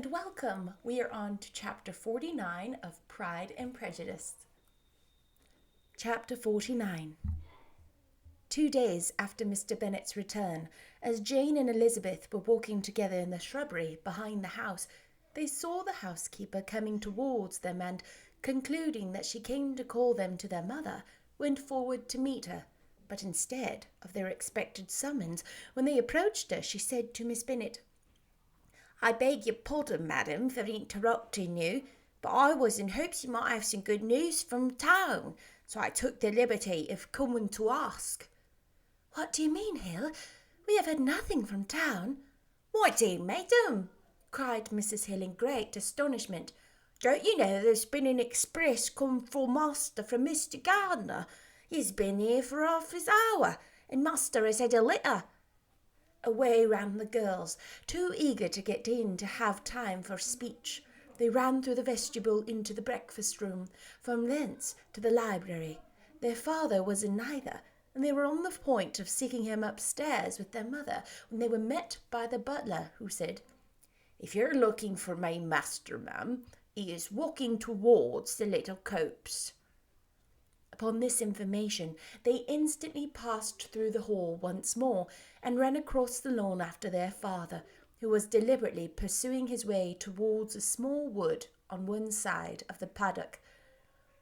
and welcome. We are on to chapter 49 of Pride and Prejudice. Chapter 49. 2 days after Mr. Bennet's return, as Jane and Elizabeth were walking together in the shrubbery behind the house, they saw the housekeeper coming towards them and, concluding that she came to call them to their mother, went forward to meet her. But instead of their expected summons, when they approached her, she said to Miss Bennet, "I beg your pardon, madam, for interrupting you, but I was in hopes you might have some good news from town, so I took the liberty of coming to ask." "What do you mean, Hill? We have had nothing from town." "Why, dear madam," cried Mrs. Hill in great astonishment, "don't you know there's been an express come for master from Mr. Gardiner? He's been here for half an hour, and master has had a letter." Away ran the girls, too eager to get in to have time for speech. They ran through the vestibule into the breakfast-room, from thence to the library. Their father was in neither, and they were on the point of seeking him upstairs with their mother, when they were met by the butler, who said, "If you're looking for my master, ma'am, he is walking towards the little copse." Upon this information, they instantly passed through the hall once more, and ran across the lawn after their father, who was deliberately pursuing his way towards a small wood on one side of the paddock.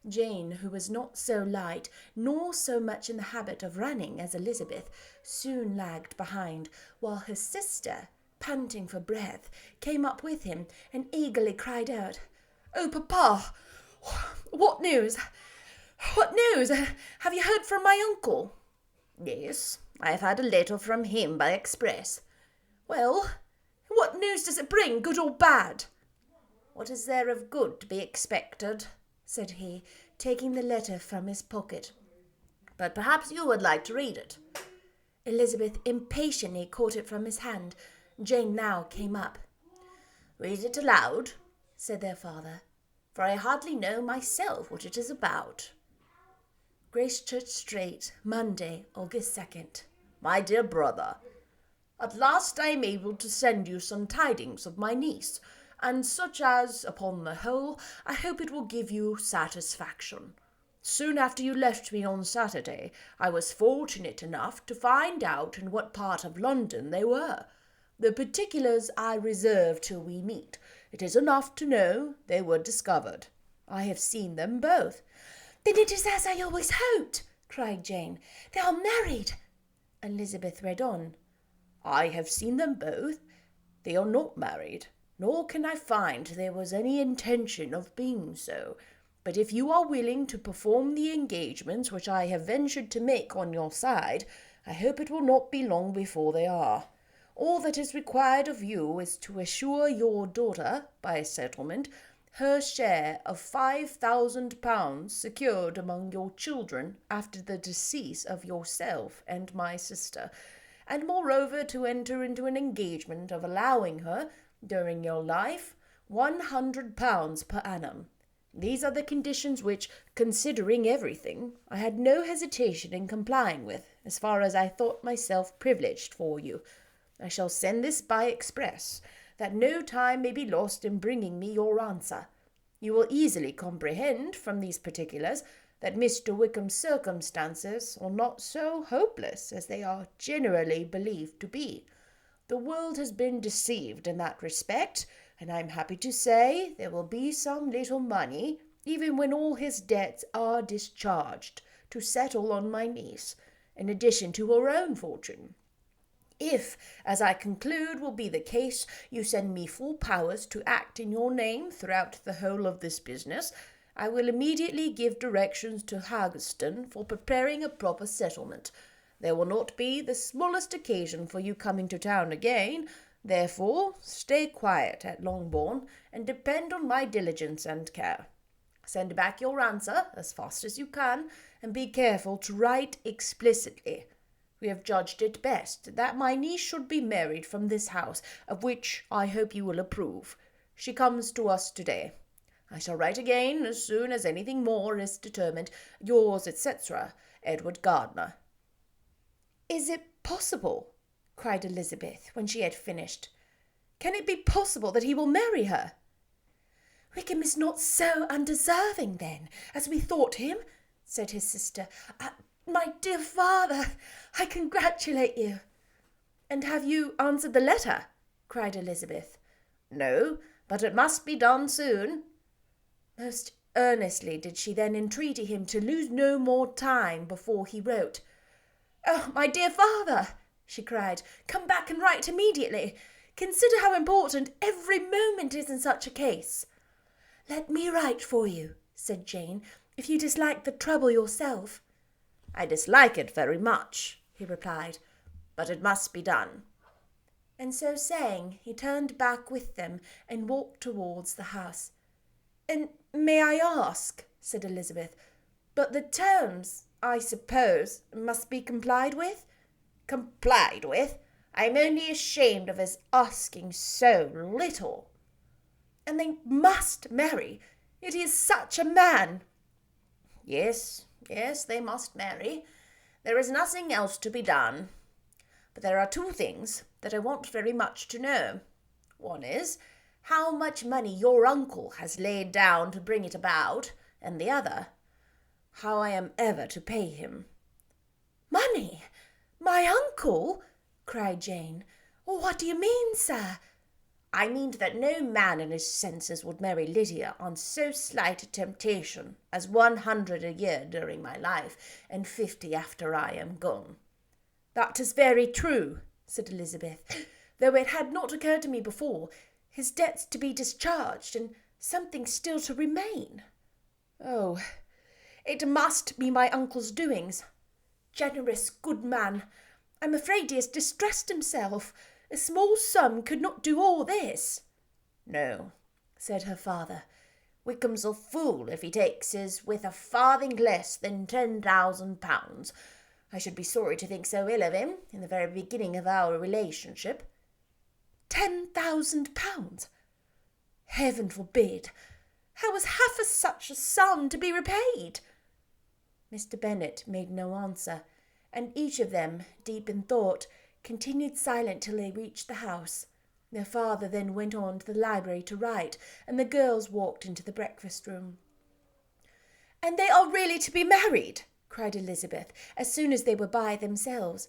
Jane, who was not so light, nor so much in the habit of running as Elizabeth, soon lagged behind, while her sister, panting for breath, came up with him, and eagerly cried out, "Oh, papa! What news? What news? Have you heard from my uncle?" "Yes, I have had a letter from him by express." "Well, what news does it bring, good or bad?" "What is there of good to be expected?" said he, taking the letter from his pocket. "But perhaps you would like to read it." Elizabeth impatiently caught it from his hand. Jane now came up. "Read it aloud," said their father, "for I hardly know myself what it is about." Gracechurch Street, Monday, August 2nd. "My dear brother, at last I am able to send you some tidings of my niece, and such as, upon the whole, I hope it will give you satisfaction. Soon after you left me on Saturday, I was fortunate enough to find out in what part of London they were. The particulars I reserve till we meet. It is enough to know they were discovered. I have seen them both." "Then it is as I always hoped," cried Jane. "They are married." Elizabeth read on. "I have seen them both. They are not married, nor can I find there was any intention of being so. But if you are willing to perform the engagements which I have ventured to make on your side, I hope it will not be long before they are. All that is required of you is to assure your daughter, by settlement, her share of £5,000 secured among your children after the decease of yourself and my sister, and moreover to enter into an engagement of allowing her, during your life, £100 per annum. These are the conditions which, considering everything, I had no hesitation in complying with, as far as I thought myself privileged for you. I shall send this by express, that no time may be lost in bringing me your answer. You will easily comprehend, from these particulars, that Mr. Wickham's circumstances are not so hopeless as they are generally believed to be. The world has been deceived in that respect, and I am happy to say there will be some little money, even when all his debts are discharged, to settle on my niece, in addition to her own fortune. If, as I conclude will be the case, you send me full powers to act in your name throughout the whole of this business, I will immediately give directions to Haggerston for preparing a proper settlement. There will not be the smallest occasion for you coming to town again. Therefore, stay quiet at Longbourn, and depend on my diligence and care. Send back your answer as fast as you can, and be careful to write explicitly. We have judged it best that my niece should be married from this house, of which I hope you will approve. She comes to us today. I shall write again as soon as anything more is determined. Yours, etc., Edward Gardiner." "Is it possible?" cried Elizabeth, when she had finished. Can it be possible that he will marry her?" "Wickham is not so undeserving, then, as we thought him," said his sister. "My dear father, I congratulate you." "And have you answered the letter?" cried Elizabeth. "No, but it must be done soon." Most earnestly did she then entreaty him to lose no more time before he wrote. "Oh, my dear father," she cried, "come back and write immediately. Consider how important every moment is in such a case." "Let me write for you," said Jane, "if you dislike the trouble yourself." "I dislike it very much," he replied, "but it must be done." And so saying, he turned back with them and walked towards the house. "And may I ask," said Elizabeth, "but the terms, I suppose, must be complied with?" "Complied with? I'm only ashamed of his asking so little." "And they must marry. It is such a man." Yes, they must marry. There is nothing else to be done. But there are two things that I want very much to know. One is how much money your uncle has laid down to bring it about, and the other, how I am ever to pay him." "Money? My uncle?" cried Jane. "What do you mean, sir?" "I mean that no man in his senses would marry Lydia on so slight a temptation as 100 a year during my life, and 50 after I am gone." "That is very true," said Elizabeth, "though it had not occurred to me before. His debts to be discharged, and something still to remain. Oh, it must be my uncle's doings. Generous, good man. I'm afraid he has distressed himself. A small sum could not do all this." "No," said her father. "Wickham's a fool if he takes his with a farthing less than £10,000. I should be sorry to think so ill of him in the very beginning of our relationship." £10,000? Heaven forbid! How was half such a sum to be repaid? Mr. Bennet made no answer, and each of them, deep in thought, continued silent till they reached the house. Their father then went on to the library to write, and the girls walked into the breakfast-room. "And they are really to be married?" cried Elizabeth, as soon as they were by themselves.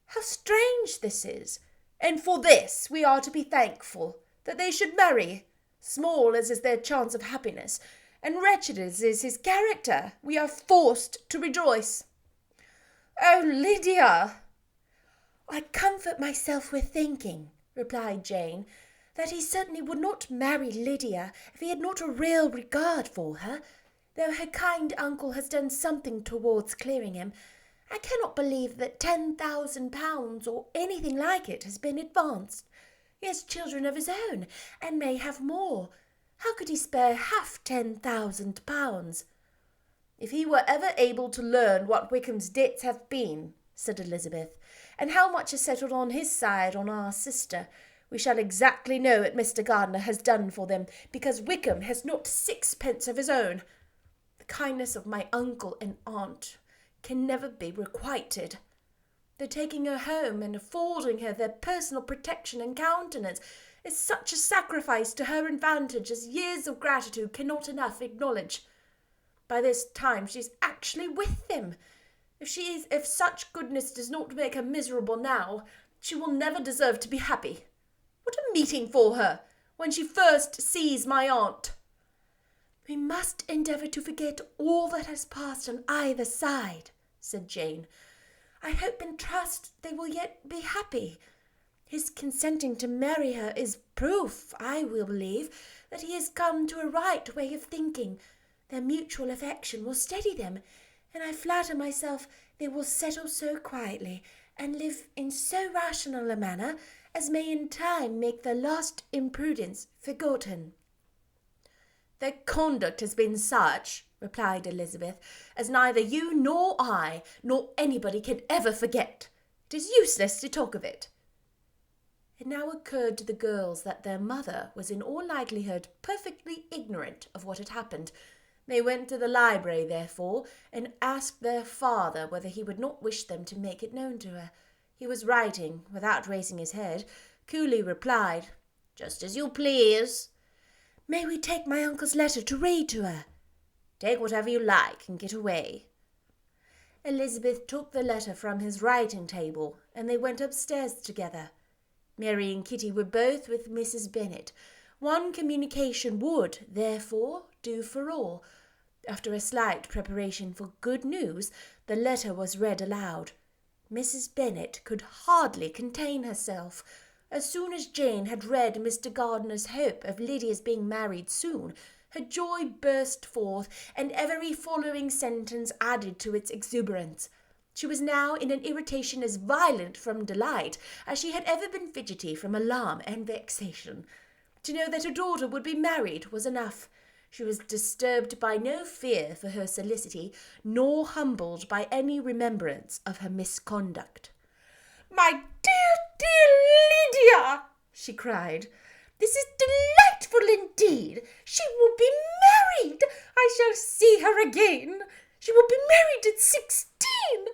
"How strange this is! And for this we are to be thankful, that they should marry. Small as is their chance of happiness, and wretched as is his character, we are forced to rejoice." "Oh, Lydia!" "I comfort myself with thinking," replied Jane, "that he certainly would not marry Lydia if he had not a real regard for her, though her kind uncle has done something towards clearing him. I cannot believe that £10,000 or anything like it has been advanced. He has children of his own, and may have more. How could he spare half £10,000? "If he were ever able to learn what Wickham's debts have been," said Elizabeth, "and how much is settled on his side on our sister, we shall exactly know what Mr. Gardiner has done for them, because Wickham has not sixpence of his own. The kindness of my uncle and aunt can never be requited. Their taking her home and affording her their personal protection and countenance is such a sacrifice to her advantage as years of gratitude cannot enough acknowledge. By this time she is actually with them. If such goodness does not make her miserable now, she will never deserve to be happy. What a meeting for her, when she first sees my aunt!" "We must endeavour to forget all that has passed on either side," said Jane. "I hope and trust they will yet be happy. His consenting to marry her is proof, I will believe, that he has come to a right way of thinking. Their mutual affection will steady them, and I flatter myself they will settle so quietly and live in so rational a manner as may in time make their last imprudence forgotten." "Their conduct has been such," replied Elizabeth, "as neither you nor I nor anybody can ever forget. It is useless to talk of it." It now occurred to the girls that their mother was in all likelihood perfectly ignorant of what had happened. They went to the library, therefore, and asked their father whether he would not wish them to make it known to her. He was writing, without raising his head, coolly replied, Just as you please. May we take my uncle's letter to read to her? Take whatever you like and get away. Elizabeth took the letter from his writing table, and they went upstairs together. Mary and Kitty were both with Mrs. Bennet. One communication would, therefore, do for all. After a slight preparation for good news, the letter was read aloud. Mrs. Bennet could hardly contain herself. As soon as Jane had read Mr. Gardiner's hope of Lydia's being married soon, her joy burst forth, and every following sentence added to its exuberance. She was now in an irritation as violent from delight as she had ever been fidgety from alarm and vexation. To know that her daughter would be married was enough. She was disturbed by no fear for her felicity, nor humbled by any remembrance of her misconduct. "My dear, dear Lydia!" she cried. "This is delightful indeed. She will be married. I shall see her again. She will be married at 16.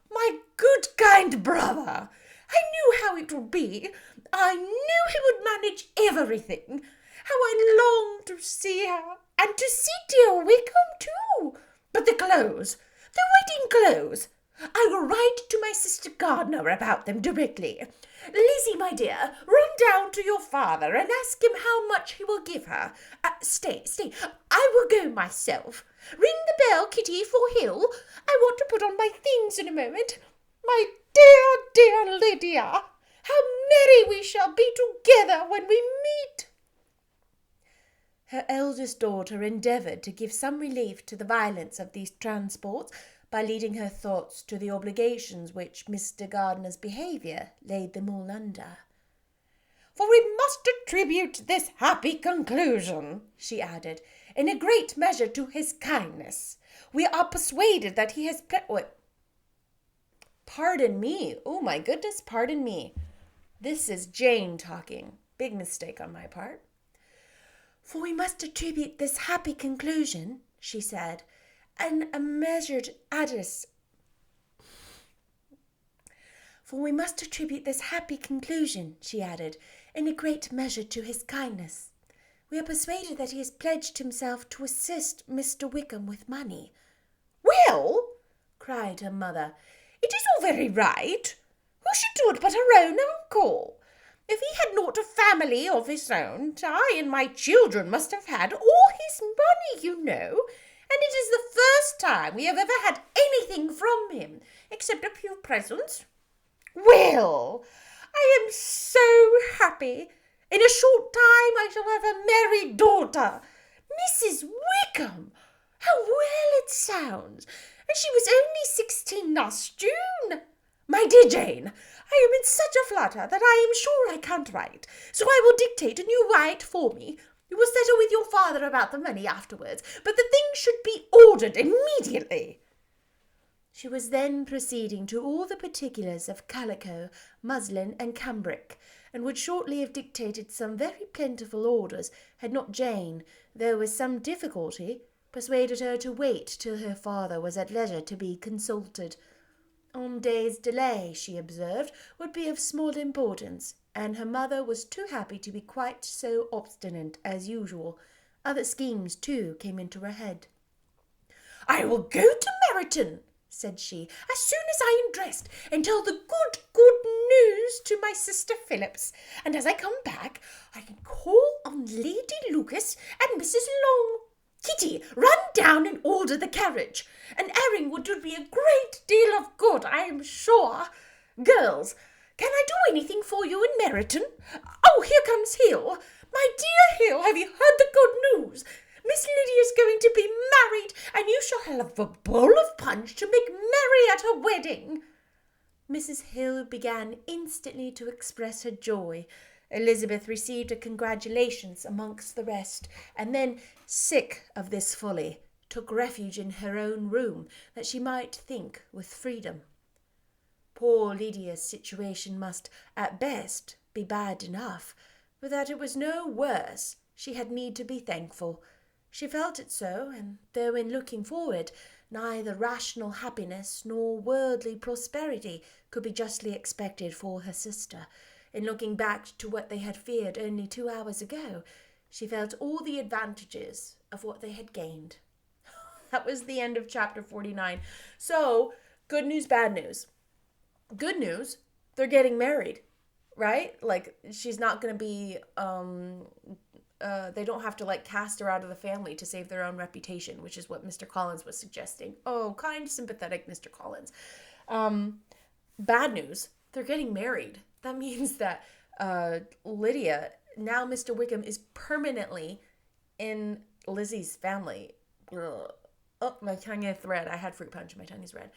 My good, kind brother! I knew how it would be. I knew he would manage everything. How I long to see her, and to see dear Wickham too. But the clothes, the wedding clothes. I will write to my sister Gardiner about them directly. Lizzie, my dear, run down to your father and ask him how much he will give her. Stay, I will go myself. Ring the bell, Kitty, for Hill. I want to put on my things in a moment. My dear, dear Lydia, how merry we shall be together when we meet." Her eldest daughter endeavoured to give some relief to the violence of these transports by leading her thoughts to the obligations which Mr. Gardiner's behaviour laid them all under. "For we must attribute this happy conclusion," she added, "in a great measure to his kindness. We are persuaded that he has... Pardon me. Oh, my goodness, pardon me. This is Jane talking. Big mistake on my part. "For we must attribute this happy conclusion," she said, "and a measured address. For we must attribute this happy conclusion," she added, "in a great measure to his kindness. We are persuaded that he has pledged himself to assist Mr. Wickham with money." "Well," cried her mother, "it is all very right. Who should do it but her own uncle? If he had not a family of his own, I and my children must have had all his money, you know, and it is the first time we have ever had anything from him, except a few presents. Well, I am so happy. In a short time I shall have a married daughter. Mrs. Wickham! How well it sounds! And she was only 16 last June. My dear Jane, I am in such a flutter that I am sure I can't write, so I will dictate and you write for me. You will settle with your father about the money afterwards, but the thing should be ordered immediately." She was then proceeding to all the particulars of calico, muslin, and cambric, and would shortly have dictated some very plentiful orders, had not Jane, though with some difficulty, persuaded her to wait till her father was at leisure to be consulted. Un day's delay, she observed, would be of small importance, and her mother was too happy to be quite so obstinate as usual. Other schemes, too, came into her head. "I will go to Meryton," said she, "as soon as I am dressed, and tell the good news to my sister Phillips, and as I come back, I can call on Lady Lucas and Mrs. Long. Kitty, run down and order the carriage. An airing would do me a great deal of good, I am sure. Girls, can I do anything for you in Meryton? Oh, here comes Hill. My dear Hill, have you heard the good news? Miss Lydia's going to be married, and you shall have a bowl of punch to make merry at her wedding." Mrs. Hill began instantly to express her joy. Elizabeth received her congratulations amongst the rest, and then, sick of this folly, took refuge in her own room, that she might think with freedom. Poor Lydia's situation must, at best, be bad enough, but that it was no worse, she had need to be thankful. She felt it so, and though in looking forward, neither rational happiness nor worldly prosperity could be justly expected for her sister, In looking back to what they had feared only 2 hours ago, she felt all the advantages of what they had gained. That was the end of chapter 49. So, good news, bad news. Good news, they're getting married, right? Like, she's not going to be, they don't have to, like, cast her out of the family to save their own reputation, which is what Mr. Collins was suggesting. Oh, kind, sympathetic Mr. Collins. Bad news, they're getting married. That means that Lydia, now Mr. Wickham, is permanently in Lizzie's family. Ugh. Oh, my tongue is red. I had fruit punch. My tongue is red.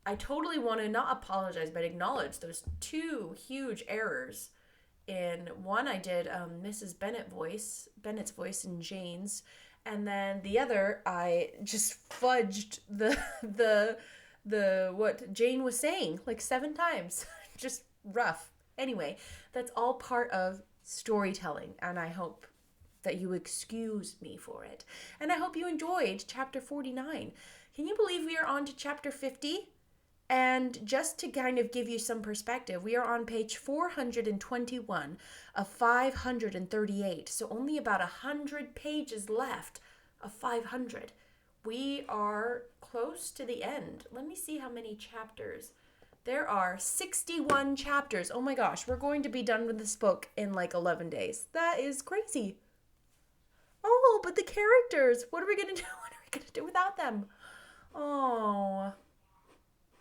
I totally want to not apologize, but acknowledge those 2 huge errors. In one, I did Mrs. Bennet's voice and Jane's, and then the other, I just fudged the what Jane was saying like 7 times. Just rough. Anyway, that's all part of storytelling, and I hope that you excuse me for it. And I hope you enjoyed chapter 49. Can you believe we are on to chapter 50? And just to kind of give you some perspective, we are on page 421 of 538. So only about 100 pages left of 500. We are close to the end. Let me see how many chapters. There are 61 chapters. Oh my gosh, we're going to be done with this book in like 11 days. That is crazy. Oh, but the characters. What are we going to do? What are we going to do without them? Oh,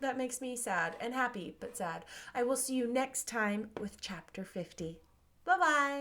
that makes me sad and happy, but sad. I will see you next time with chapter 50. Bye-bye.